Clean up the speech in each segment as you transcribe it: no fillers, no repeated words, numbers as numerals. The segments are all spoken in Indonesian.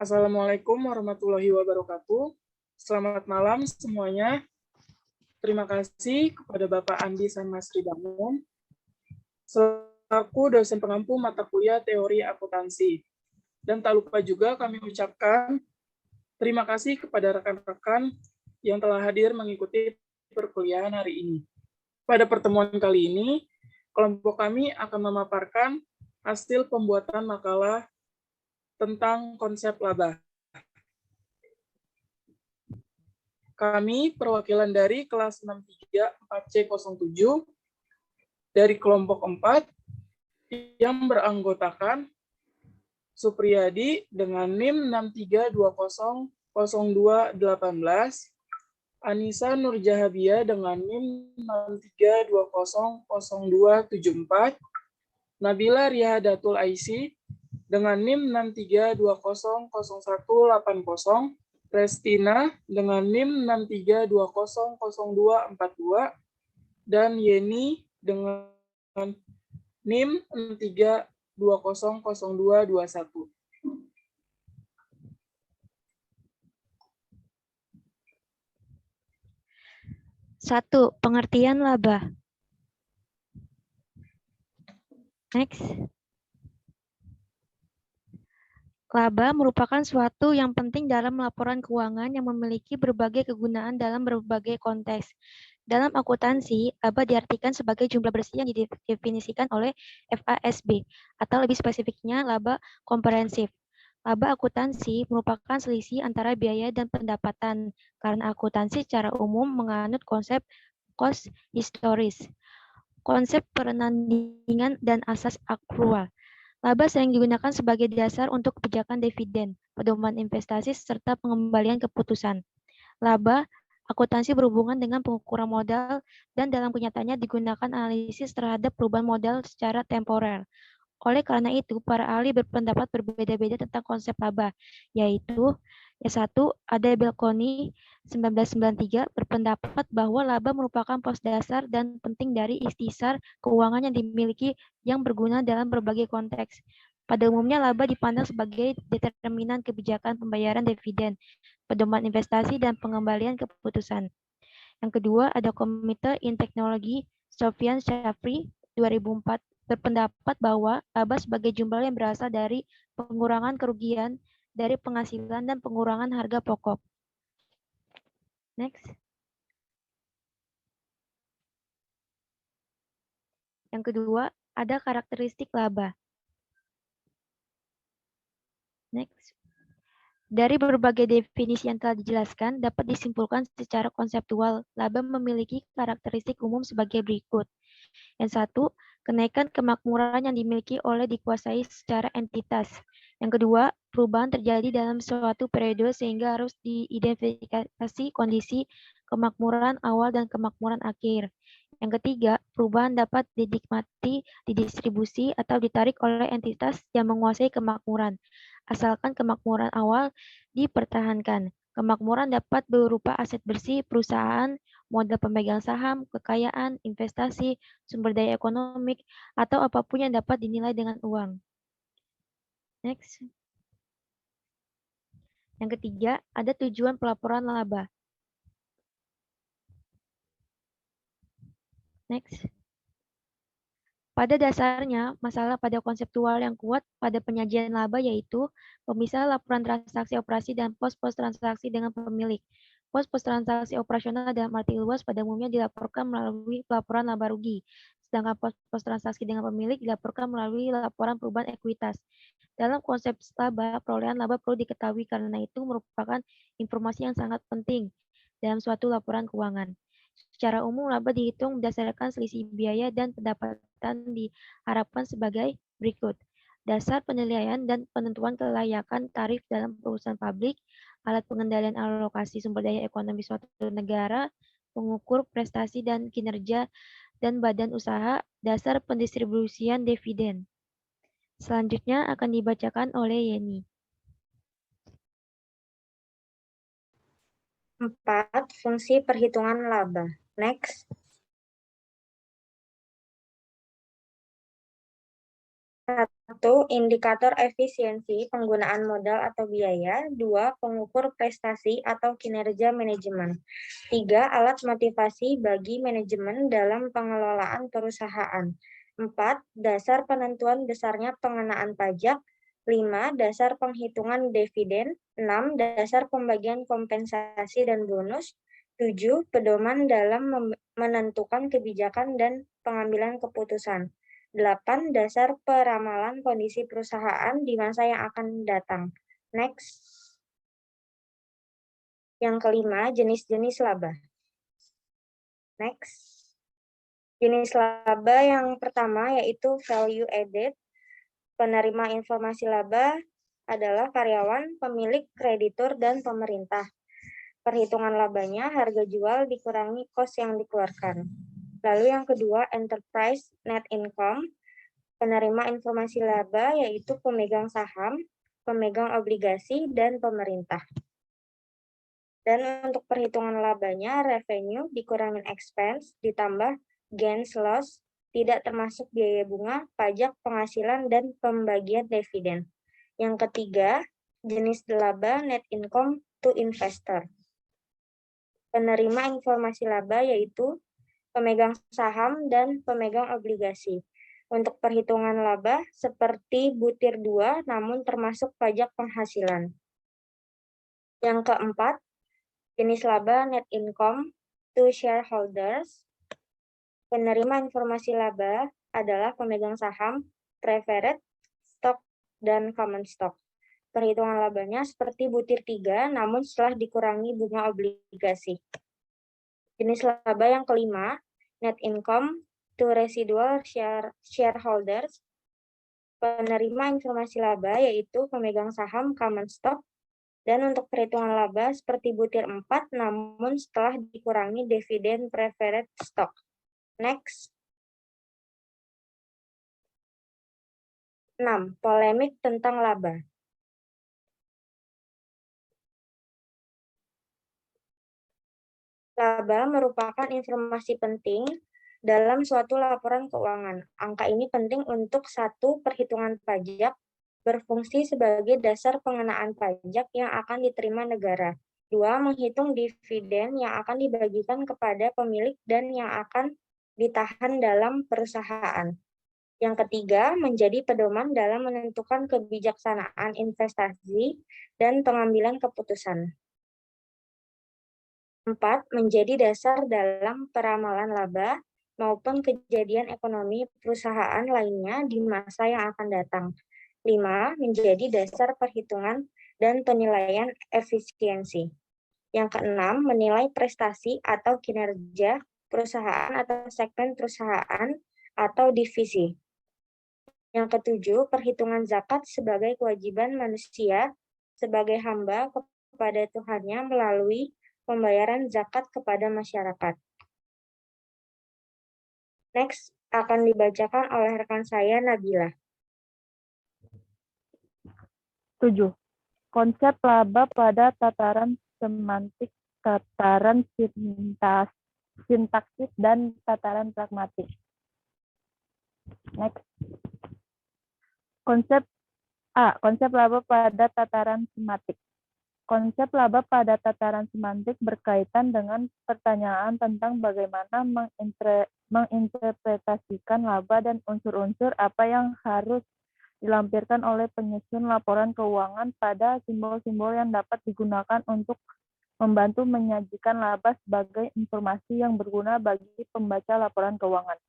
Assalamualaikum warahmatullahi wabarakatuh. Selamat malam semuanya. Terima kasih kepada Bapak Andi Sanmasri Bangun, selaku dosen pengampu mata kuliah teori akuntansi. Dan tak lupa juga kami ucapkan terima kasih kepada rekan-rekan yang telah hadir mengikuti perkuliahan hari ini. Pada pertemuan kali ini, kelompok kami akan memaparkan hasil pembuatan makalah tentang konsep laba. Kami perwakilan dari kelas 63 4C07 dari kelompok 4 yang beranggotakan Supriyadi dengan NIM 63200218, Anissa Nurjahabia dengan NIM 63200274, Nabila Riyadatul Aisy dengan NIM 63200180, Restina dengan NIM 63200242, dan Yeni dengan NIM 63200221. Satu, pengertian laba. Next. Laba merupakan suatu yang penting dalam laporan keuangan yang memiliki berbagai kegunaan dalam berbagai konteks. Dalam akuntansi, laba diartikan sebagai jumlah bersih yang didefinisikan oleh FASB, atau lebih spesifiknya laba komprehensif. Laba akuntansi merupakan selisih antara biaya dan pendapatan, karena akuntansi secara umum menganut konsep cost historis, konsep penandingan, dan asas akrual. Laba sering digunakan sebagai dasar untuk kebijakan dividen, pedoman investasi, serta pengembalian keputusan. Laba akuntansi berhubungan dengan pengukuran modal dan dalam kenyataannya digunakan analisis terhadap perubahan modal secara temporer. Oleh karena itu, para ahli berpendapat berbeda-beda tentang konsep laba, yaitu yang satu, ada Belkoni 1993 berpendapat bahwa laba merupakan pos dasar dan penting dari ikhtisar keuangan yang dimiliki yang berguna dalam berbagai konteks. Pada umumnya, laba dipandang sebagai determinan kebijakan pembayaran dividen, pedoman investasi, dan pengembalian keputusan. Yang kedua, ada Komite in Teknologi Sofyan Shafri 2004 berpendapat bahwa laba sebagai jumlah yang berasal dari pengurangan kerugian dari penghasilan dan pengurangan harga pokok. Next. Yang kedua, ada karakteristik laba. Next. Dari berbagai definisi yang telah dijelaskan, dapat disimpulkan secara konseptual, laba memiliki karakteristik umum sebagai berikut. Yang satu, kenaikan kemakmuran yang dimiliki oleh dikuasai secara entitas. Yang kedua, perubahan terjadi dalam suatu periode sehingga harus diidentifikasi kondisi kemakmuran awal dan kemakmuran akhir. Yang ketiga, perubahan dapat dinikmati, didistribusi, atau ditarik oleh entitas yang menguasai kemakmuran, asalkan kemakmuran awal dipertahankan. Kemakmuran dapat berupa aset bersih perusahaan, modal pemegang saham, kekayaan, investasi, sumber daya ekonomi, atau apapun yang dapat dinilai dengan uang. Next. Yang ketiga, ada tujuan pelaporan laba. Next. Pada dasarnya, masalah pada konseptual yang kuat pada penyajian laba yaitu pemisah laporan transaksi operasi dan pos-pos transaksi dengan pemilik. Pos-pos transaksi operasional dalam arti luas pada umumnya dilaporkan melalui laporan laba rugi, sedangkan pos-pos transaksi dengan pemilik dilaporkan melalui laporan perubahan ekuitas. Dalam konsep laba, perolehan laba perlu diketahui karena itu merupakan informasi yang sangat penting dalam suatu laporan keuangan. Secara umum, laba dihitung berdasarkan selisih biaya dan pendapatan diharapkan sebagai berikut. Dasar penilaian dan penentuan kelayakan tarif dalam perusahaan publik, alat pengendalian alokasi sumber daya ekonomi suatu negara, pengukur prestasi dan kinerja dan badan usaha, dasar pendistribusian dividen. Selanjutnya akan dibacakan oleh Yeni. 4. Fungsi perhitungan laba. Next. 1. Indikator efisiensi penggunaan modal atau biaya. 2. Pengukur prestasi atau kinerja manajemen. 3. Alat motivasi bagi manajemen dalam pengelolaan perusahaan. 4. Dasar penentuan besarnya pengenaan pajak. 5. Dasar penghitungan dividen. 6. Dasar pembagian kompensasi dan bonus. 7. Pedoman dalam menentukan kebijakan dan pengambilan keputusan. 8. Dasar peramalan kondisi perusahaan di masa yang akan datang. Next. Yang kelima, jenis-jenis laba. Next. Jenis laba yang pertama yaitu value added. Penerima informasi laba adalah karyawan, pemilik, kreditur, dan pemerintah. Perhitungan labanya harga jual dikurangi kos yang dikeluarkan. Lalu yang kedua, enterprise net income. Penerima informasi laba yaitu pemegang saham, pemegang obligasi, dan pemerintah. Dan untuk perhitungan labanya, revenue dikurangin expense, ditambah gains loss, tidak termasuk biaya bunga, pajak, penghasilan, dan pembagian dividen. Yang ketiga, jenis laba net income to investor. Penerima informasi laba yaitu pemegang saham dan pemegang obligasi. Untuk perhitungan laba seperti butir 2 namun termasuk pajak penghasilan. Yang keempat, jenis laba net income to shareholders. Penerima informasi laba adalah pemegang saham, preferred stock, dan common stock. Perhitungan labanya seperti butir 3 namun setelah dikurangi bunga obligasi. Jenis laba yang kelima, net income to residual shareholders. Penerima informasi laba yaitu pemegang saham common stock, dan untuk perhitungan laba seperti butir 4 namun setelah dikurangi dividen preferred stock. Next. 6. Polemik tentang laba. Laba merupakan informasi penting dalam suatu laporan keuangan. Angka ini penting untuk 1. Perhitungan pajak, berfungsi sebagai dasar pengenaan pajak yang akan diterima negara. 2. Menghitung dividen yang akan dibagikan kepada pemilik dan yang akan ditahan dalam perusahaan. Yang ketiga, menjadi pedoman dalam menentukan kebijaksanaan investasi dan pengambilan keputusan. 4. Menjadi dasar dalam peramalan laba maupun kejadian ekonomi perusahaan lainnya di masa yang akan datang. 5. Menjadi dasar perhitungan dan penilaian efisiensi. Yang keenam, menilai prestasi atau kinerja perusahaan atau segmen perusahaan atau divisi. Yang ketujuh, perhitungan zakat sebagai kewajiban manusia sebagai hamba kepada Tuhannya melalui pembayaran zakat kepada masyarakat. Next, akan dibacakan oleh rekan saya, Nabila. 7. Konsep laba pada tataran semantik, tataran sintaksis, dan tataran pragmatik. Next. Konsep laba pada tataran semantik. Konsep laba pada tataran semantik berkaitan dengan pertanyaan tentang bagaimana menginterpretasikan laba dan unsur-unsur apa yang harus dilampirkan oleh penyusun laporan keuangan pada simbol-simbol yang dapat digunakan untuk membantu menyajikan laba sebagai informasi yang berguna bagi pembaca laporan keuangan.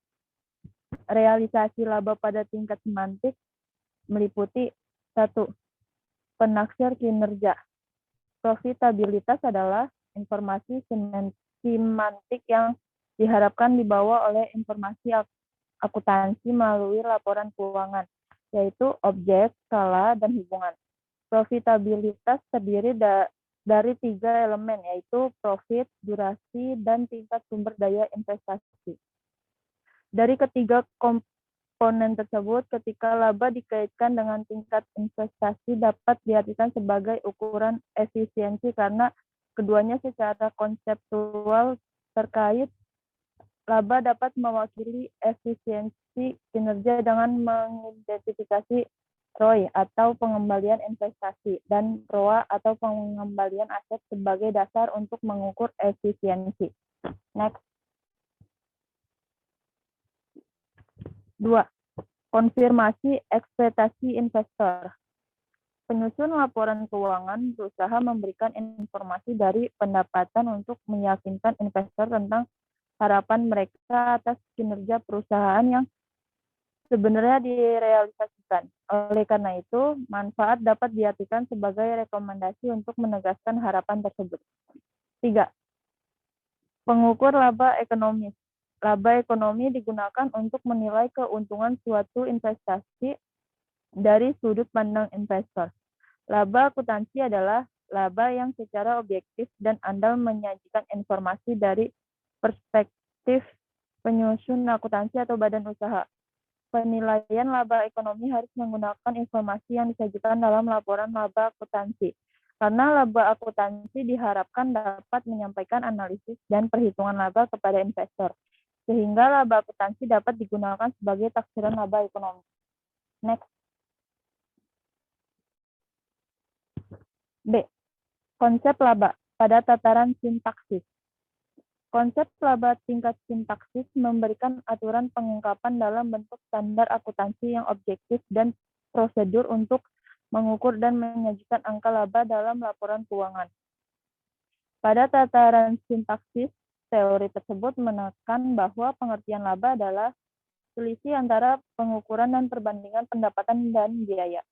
Realisasi laba pada tingkat semantik meliputi 1. Penaksir kinerja. Profitabilitas adalah informasi semantik yang diharapkan dibawa oleh informasi akuntansi melalui laporan keuangan, yaitu objek, skala, dan hubungan. Profitabilitas terdiri dari 3 elemen, yaitu profit, durasi, dan tingkat sumber daya investasi. Dari ketiga komponen tersebut, ketika laba dikaitkan dengan tingkat investasi dapat diartikan sebagai ukuran efisiensi karena keduanya secara konseptual terkait. Laba dapat mewakili efisiensi kinerja dengan mengidentifikasi ROI atau pengembalian investasi, dan ROA atau pengembalian aset sebagai dasar untuk mengukur efisiensi. Next. 2. Konfirmasi ekspektasi investor. Penyusun laporan keuangan berusaha memberikan informasi dari pendapatan untuk meyakinkan investor tentang harapan mereka atas kinerja perusahaan yang sebenarnya direalisasikan. Oleh karena itu, manfaat dapat diartikan sebagai rekomendasi untuk menegaskan harapan tersebut. 3. Pengukur laba ekonomis. Laba ekonomi digunakan untuk menilai keuntungan suatu investasi dari sudut pandang investor. Laba akuntansi adalah laba yang secara objektif dan andal menyajikan informasi dari perspektif penyusun akuntansi atau badan usaha. Penilaian laba ekonomi harus menggunakan informasi yang disajikan dalam laporan laba akuntansi. Karena laba akuntansi diharapkan dapat menyampaikan analisis dan perhitungan laba kepada investor, sehingga laba akuntansi dapat digunakan sebagai taksiran laba ekonomi. Next. B. Konsep laba pada tataran sintaksis. Konsep laba tingkat sintaksis memberikan aturan pengungkapan dalam bentuk standar akuntansi yang objektif dan prosedur untuk mengukur dan menyajikan angka laba dalam laporan keuangan. Pada tataran sintaksis, teori tersebut menekan bahwa pengertian laba adalah selisih antara pengukuran dan perbandingan pendapatan dan biaya.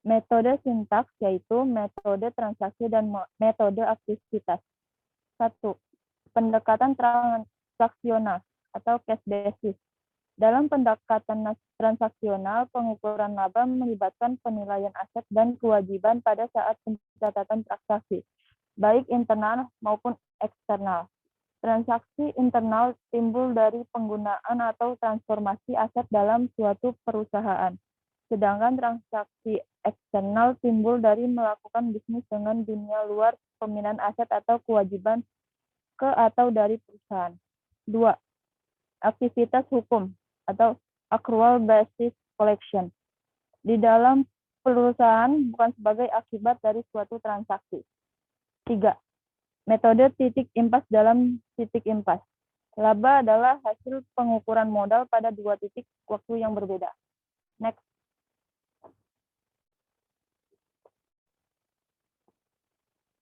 Metode sintaks yaitu metode transaksi dan metode aktivitas. 1. Pendekatan transaksional atau cash basis. Dalam pendekatan transaksional, pengukuran laba melibatkan penilaian aset dan kewajiban pada saat pencatatan transaksi, baik internal maupun eksternal. Transaksi internal timbul dari penggunaan atau transformasi aset dalam suatu perusahaan, sedangkan transaksi eksternal timbul dari melakukan bisnis dengan dunia luar pemindahan aset atau kewajiban ke atau dari perusahaan. 2. Aktivitas hukum atau accrual basis collection. Di dalam perusahaan bukan sebagai akibat dari suatu transaksi. 3. Metode titik impas dalam titik impas. Laba adalah hasil pengukuran modal pada dua titik waktu yang berbeda. Next.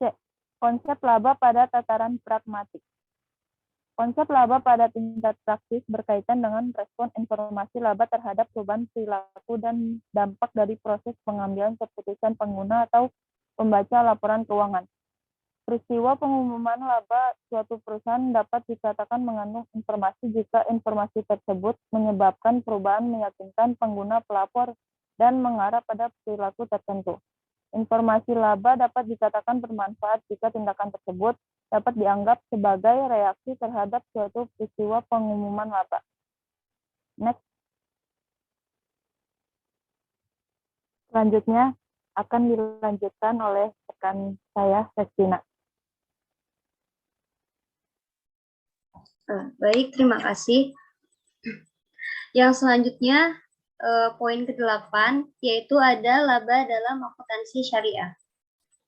C. Konsep laba pada tataran pragmatik. Konsep laba pada tingkat praktis berkaitan dengan respon informasi laba terhadap perubahan perilaku dan dampak dari proses pengambilan keputusan pengguna atau pembaca laporan keuangan. Peristiwa pengumuman laba suatu perusahaan dapat dikatakan mengandung informasi jika informasi tersebut menyebabkan perubahan meyakinkan pengguna pelapor dan mengarah pada perilaku tertentu. Informasi laba dapat dikatakan bermanfaat jika tindakan tersebut dapat dianggap sebagai reaksi terhadap suatu peristiwa pengumuman laba. Next. Selanjutnya akan dilanjutkan oleh rekan saya, Restina. Baik, terima kasih. Yang selanjutnya, poin ke-8, yaitu ada laba dalam akuntansi syariah.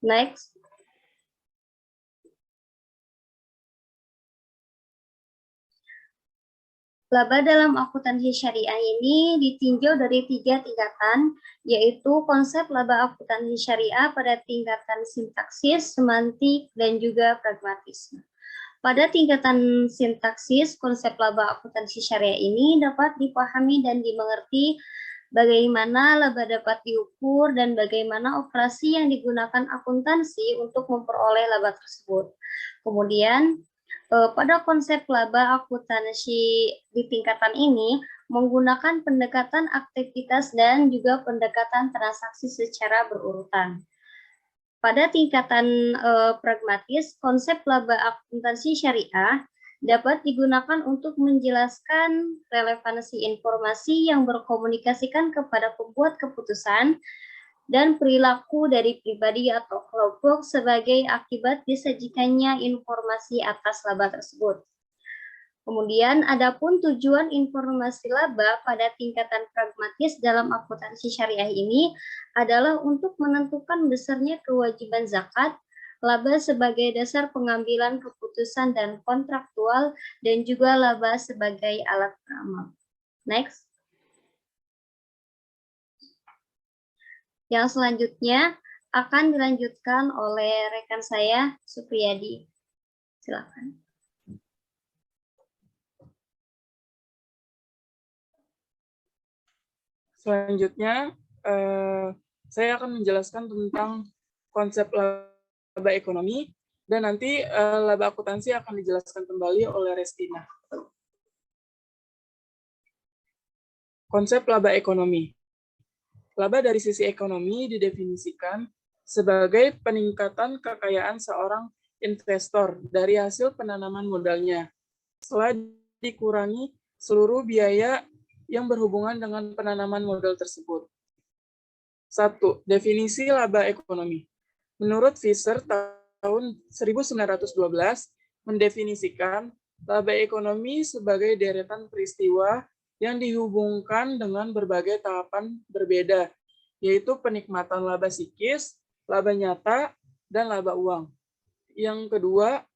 Next. Laba dalam akuntansi syariah ini ditinjau dari 3 tingkatan, yaitu konsep laba akuntansi syariah pada tingkatan sintaksis, semantik, dan juga pragmatisme. Pada tingkatan sintaksis, konsep laba akuntansi syariah ini dapat dipahami dan dimengerti bagaimana laba dapat diukur dan bagaimana operasi yang digunakan akuntansi untuk memperoleh laba tersebut. Kemudian, pada konsep laba akuntansi di tingkatan ini menggunakan pendekatan aktivitas dan juga pendekatan transaksi secara berurutan. Pada tingkatan pragmatis, konsep laba akuntansi syariah dapat digunakan untuk menjelaskan relevansi informasi yang berkomunikasikan kepada pembuat keputusan dan perilaku dari pribadi atau kelompok sebagai akibat disajikannya informasi atas laba tersebut. Kemudian, adapun tujuan informasi laba pada tingkatan pragmatis dalam akuntansi syariah ini adalah untuk menentukan besarnya kewajiban zakat, laba sebagai dasar pengambilan keputusan dan kontraktual, dan juga laba sebagai alat beramal. Next. Yang selanjutnya akan dilanjutkan oleh rekan saya, Supriyadi. Silakan. Selanjutnya, saya akan menjelaskan tentang konsep laba ekonomi, dan nanti laba akuntansi akan dijelaskan kembali oleh Restina. Konsep laba ekonomi. Laba dari sisi ekonomi didefinisikan sebagai peningkatan kekayaan seorang investor dari hasil penanaman modalnya, setelah dikurangi seluruh biaya yang berhubungan dengan penanaman modal tersebut. 1. Definisi laba ekonomi. Menurut Fisher tahun 1912 mendefinisikan laba ekonomi sebagai deretan peristiwa yang dihubungkan dengan berbagai tahapan berbeda, yaitu penikmatan laba psikis, laba nyata, dan laba uang. Yang kedua,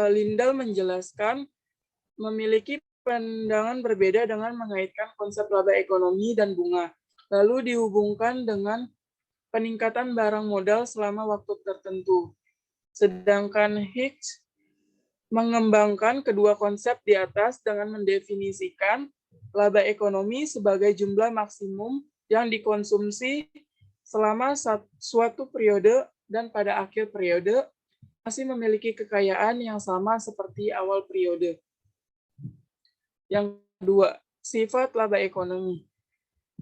Lindahl menjelaskan memiliki pandangan berbeda dengan mengaitkan konsep laba ekonomi dan bunga, lalu dihubungkan dengan peningkatan barang modal selama waktu tertentu. Sedangkan Hicks mengembangkan kedua konsep di atas dengan mendefinisikan laba ekonomi sebagai jumlah maksimum yang dikonsumsi selama suatu periode dan pada akhir periode masih memiliki kekayaan yang sama seperti awal periode. Yang kedua, sifat laba ekonomi.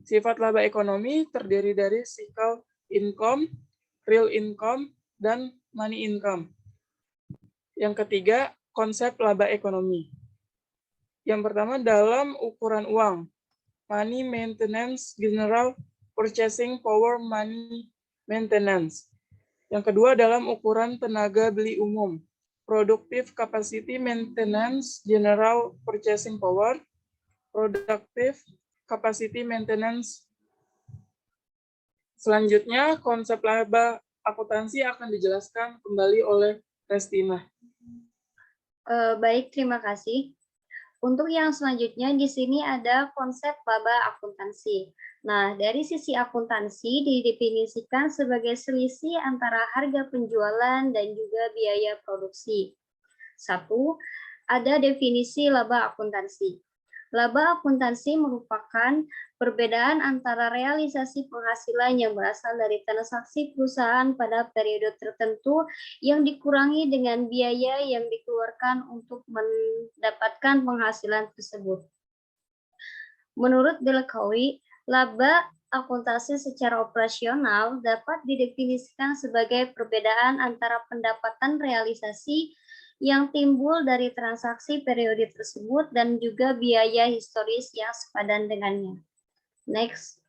Sifat laba ekonomi terdiri dari cycle income, real income, dan money income. Yang ketiga, konsep laba ekonomi. Yang pertama dalam ukuran uang, money maintenance general purchasing power money maintenance. Yang kedua dalam ukuran tenaga beli umum, productive capacity maintenance general purchasing power, productive capacity maintenance. Selanjutnya, konsep laba akuntansi akan dijelaskan kembali oleh Restina. Baik, terima kasih. Untuk yang selanjutnya di sini ada konsep laba akuntansi. Nah, dari sisi akuntansi didefinisikan sebagai selisih antara harga penjualan dan juga biaya produksi. 1. Ada definisi laba akuntansi. Laba akuntansi merupakan perbedaan antara realisasi penghasilan yang berasal dari transaksi perusahaan pada periode tertentu yang dikurangi dengan biaya yang dikeluarkan untuk mendapatkan penghasilan tersebut. Menurut Delacroix, laba akuntansi secara operasional dapat didefinisikan sebagai perbedaan antara pendapatan realisasi yang timbul dari transaksi periode tersebut dan juga biaya historis yang sepadan dengannya. Next.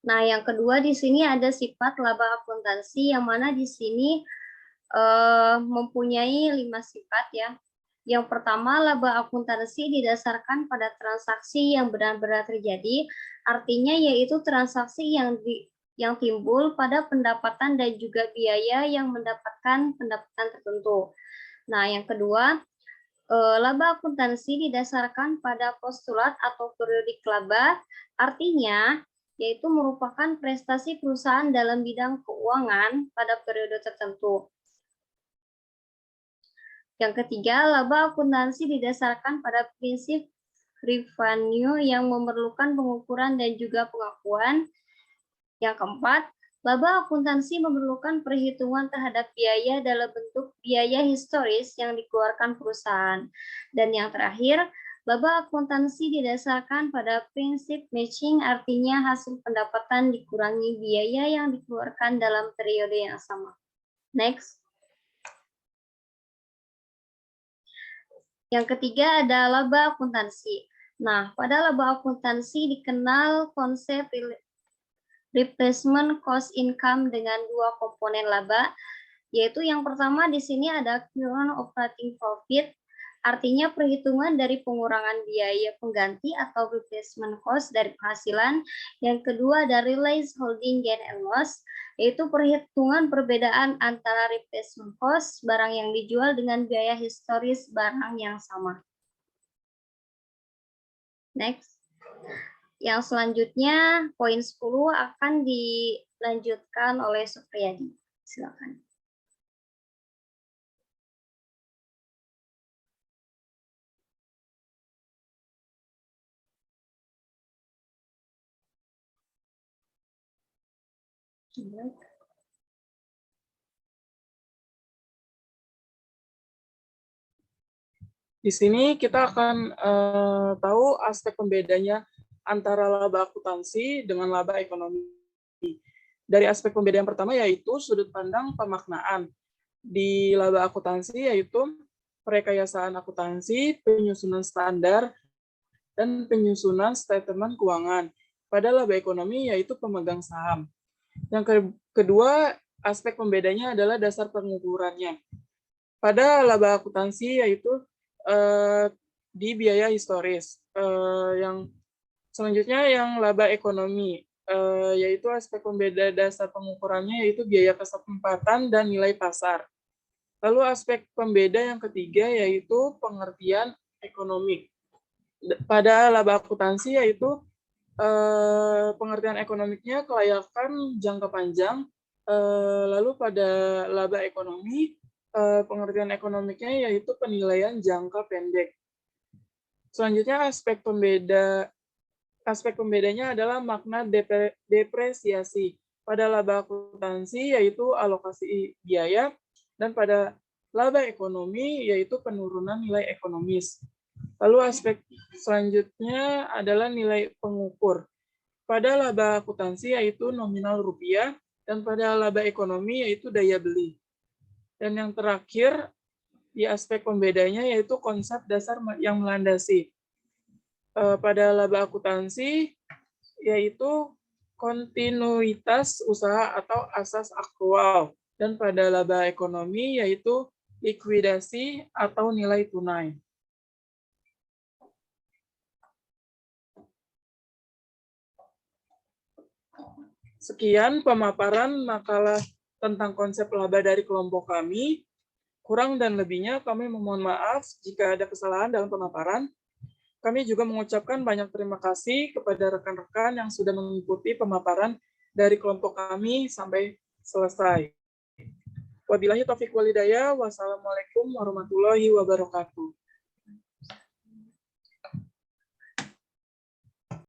Nah, yang kedua di sini ada sifat laba akuntansi yang mana di sini mempunyai 5 sifat ya. Yang pertama, laba akuntansi didasarkan pada transaksi yang benar-benar terjadi, artinya yaitu transaksi yang timbul pada pendapatan dan juga biaya yang mendapatkan pendapatan tertentu. Nah, yang kedua, laba akuntansi didasarkan pada postulat atau periodik laba, artinya yaitu merupakan prestasi perusahaan dalam bidang keuangan pada periode tertentu. Yang ketiga, laba akuntansi didasarkan pada prinsip revenue yang memerlukan pengukuran dan juga pengakuan. Yang keempat, laba akuntansi memerlukan perhitungan terhadap biaya dalam bentuk biaya historis yang dikeluarkan perusahaan. Dan yang terakhir, laba akuntansi didasarkan pada prinsip matching, artinya hasil pendapatan dikurangi biaya yang dikeluarkan dalam periode yang sama. Next. Yang ketiga ada laba akuntansi. Nah, pada laba akuntansi dikenal konsep replacement cost income dengan dua komponen laba. Yaitu yang pertama di sini ada current operating profit, artinya perhitungan dari pengurangan biaya pengganti atau replacement cost dari penghasilan. Yang kedua ada realized holding gain and loss, yaitu perhitungan perbedaan antara replacement cost barang yang dijual dengan biaya historis barang yang sama. Next. Yang selanjutnya, poin 10 akan dilanjutkan oleh Supriyadi. Silakan. Di sini kita akan tahu aspek pembedanya antara laba akuntansi dengan laba ekonomi. Dari aspek pembeda yang pertama yaitu sudut pandang pemaknaan. Di laba akuntansi yaitu perekayasaan akuntansi, penyusunan standar, dan penyusunan statement keuangan. Pada laba ekonomi yaitu pemegang saham. Yang kedua, aspek pembedanya adalah dasar pengukurannya. Pada laba akuntansi yaitu di biaya historis. Yang selanjutnya yang laba ekonomi, yaitu aspek pembeda dasar pengukurannya yaitu biaya kesempatan dan nilai pasar. Lalu aspek pembeda yang ketiga yaitu pengertian ekonomi. Pada laba akuntansi yaitu pengertian ekonomiknya kelayakan jangka panjang. Lalu pada laba ekonomi pengertian ekonomiknya yaitu penilaian jangka pendek. Selanjutnya aspek pembedanya adalah makna depresiasi. Pada laba akuntansi yaitu alokasi biaya, dan pada laba ekonomi yaitu penurunan nilai ekonomis. Lalu aspek selanjutnya adalah nilai pengukur. Pada laba akuntansi yaitu nominal rupiah, dan pada laba ekonomi yaitu daya beli. Dan yang terakhir di aspek pembedanya yaitu konsep dasar yang melandasi. Pada laba akuntansi yaitu kontinuitas usaha atau asas aktual, dan pada laba ekonomi yaitu likuidasi atau nilai tunai. Sekian pemaparan makalah tentang konsep laba dari kelompok kami. Kurang dan lebihnya kami memohon maaf jika ada kesalahan dalam pemaparan. Kami juga mengucapkan banyak terima kasih kepada rekan-rekan yang sudah mengikuti pemaparan dari kelompok kami sampai selesai. Wabillahi taufiq wal hidayah. Wassalamualaikum warahmatullahi wabarakatuh.